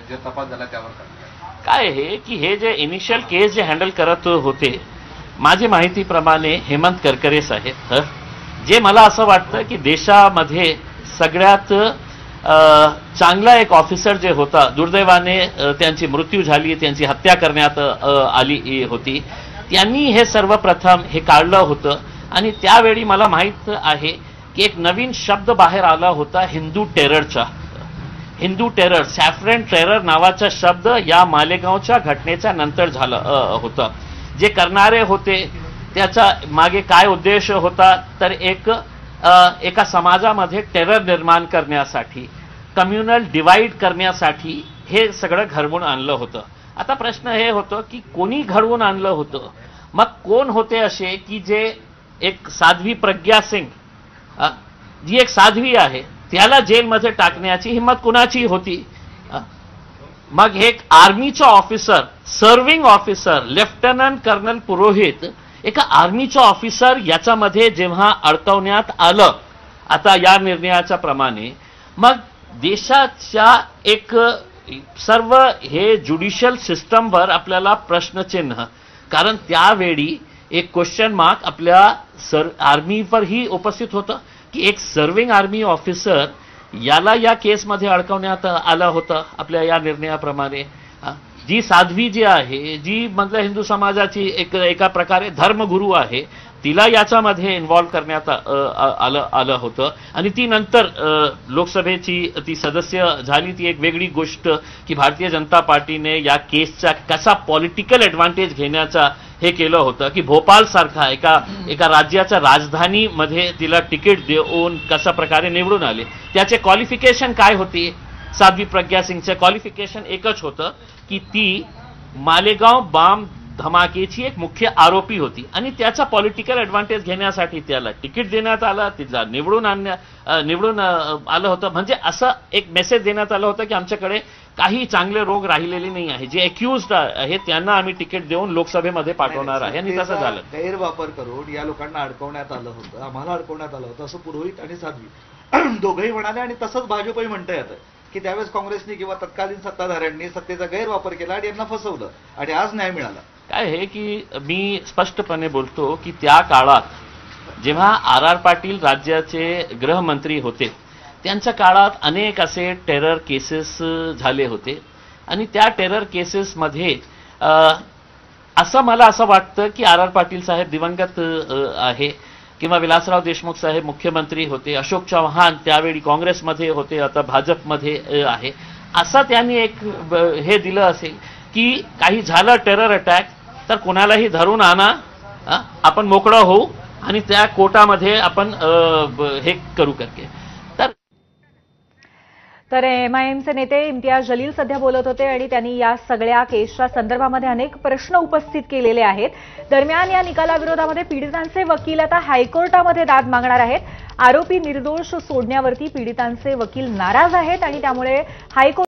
जे तपास झाला त्यावर काय आहे की हे जे इनिशियल केस जे हँडल करत होते, माझी माहितीप्रमाणे हेमंत करकरे साहेब, जे मला असं वाटतं की देशामध्ये सगळ्यात चांगला एक ऑफिसर जे होता, दुर्दैवाने त्यांची मृत्यू झाली, त्यांची हत्या करण्यात आली होती, त्यांनी हे सर्वप्रथम हे काढलं होतं. आणि त्यावेळी मला माहित आहे की एक नवीन शब्द बाहेर आला होता हिंदू टेररचा. हिंदू टेरर, सॅफ्रन टेरर नावाचा शब्द या मालेगावच्या घटनेच्या नंतर झालं होतं. जे करणारे होते त्याचा मागे काय उद्देश होता, तर एका समाजामध्ये टेरर निर्माण करण्यासाठी, कम्युनल डिवाइड करण्यासाठी हे सगळं घडवून आणलं होतं. आता प्रश्न हे होतं की कोणी घडवून आणलं होतं, मग कोण होते असे की जे एक साध्वी प्रज्ञा सिंग, जी एक साध्वी आहे, त्याला जेलमध्ये टाकण्याची हिंमत कुणाची होती? मग एक आर्मीचा officer, serving officer, lieutenant colonel Purohit, एका आर्मीचा ऑफिसर याच्यामध्ये जेव्हा अडकवण्यात आलं आता या निर्णयाच्या प्रमाणे, मग देशाच्या एक सर्व हे ज्युडिशियल सिस्टमवर आपल्याला प्रश्नचिन्ह, कारण त्यावेळी एक क्वेश्चन मार्क आपल्या आर्मीवरही उपस्थित होतं की एक सर्व्हिंग आर्मी ऑफिसर याला या केसमध्ये अडकवण्यात आलं होतं आपल्या या निर्णयाप्रमाणे. जी साध्वी जी आहे, जी मतलब हिंदू समाजाची एका प्रकारे धर्मगुरू आहे, तिला याच्यामध्ये इन्व्हॉल्व करण्यात आलं होतं. आणि ती नंतर लोकसभेची ती सदस्य झाली. ती एक वेगळी गोष्ट की भारतीय जनता पार्टीने या केसचा कसा पॉलिटिकल ॲडव्हान्टेज घेण्याचा हे केलं होतं की भोपाळ सारखा एका राज्याच्या राजधानीमध्ये तिला तिकीट देऊन कशा प्रकारे निवडून आले. त्याचे क्वालिफिकेशन काय होती? साध्वी प्रज्ञा सिंगचे क्वालिफिकेशन एकच होतं की ती मालेगाव बॉम्ब धमाकेची एक मुख्य आरोपी होती आणि त्याचा पॉलिटिकल ॲडव्हान्टेज घेण्यासाठी त्याला तिकीट देण्यात आलं, तिला निवडून आलं होतं. म्हणजे असं एक मेसेज देण्यात आलं होतं की आमच्याकडे काही चांगले रोग राहिलेले नाही आहे, जे अक्युज्ड आहेत त्यांना आम्ही तिकीट देऊन लोकसभेमध्ये पाठवणार आहे. आणि तसं झालं. गैरवापर करून या लोकांना अडकवण्यात आलं होतं, आम्हाला अडकवण्यात आलं होतं असं पुरोहित आणि साध्वी दोघंही म्हणाले. आणि तसंच भाजपही म्हणता येतं की त्यावेळेस काँग्रेसने किंवा तत्कालीन सत्ताधाऱ्यांनी सत्तेचा गैरवापर केला आणि यांना फसवलं आणि आज न्याय मिळाला. काय आहे की मी स्पष्टपणे बोलतो की त्या काळात जेव्हा आर पाटील राज्याचे गृहमंत्री होते, त्यांच्या काळात अनेक असे टेरर केसेस झाले होते. आणि त्या टेरर केसेसमध्ये असं मला असं वाटतं की आर पाटील साहेब दिवंगत आहे किंवा विलासराव देशमुख साहेब मुख्यमंत्री होते, अशोक चव्हाण त्यावेळी काँग्रेसमध्ये होते, आता भाजपमध्ये आहे, असं त्यांनी एक हे दिलं असेल की काही झालं टेरर अटॅक तर कोणालाही धरून आणा, आपण मोकळं होऊ आणि त्या कोर्टामध्ये आपण हे करू करके. तर एमआयएमचे नेते इम्तियाज जलील सध्या बोलत होते आणि त्यांनी या सगळ्या केसच्या संदर्भामध्ये अनेक प्रश्न उपस्थित केलेले आहेत. दरम्यान या निकालाविरोधामध्ये पीडितांचे वकील आता हायकोर्टामध्ये दाद मागणार आहेत. आरोपी निर्दोष सोडण्यावरती पीडितांचे वकील नाराज आहेत आणि त्यामुळे हायकोर्ट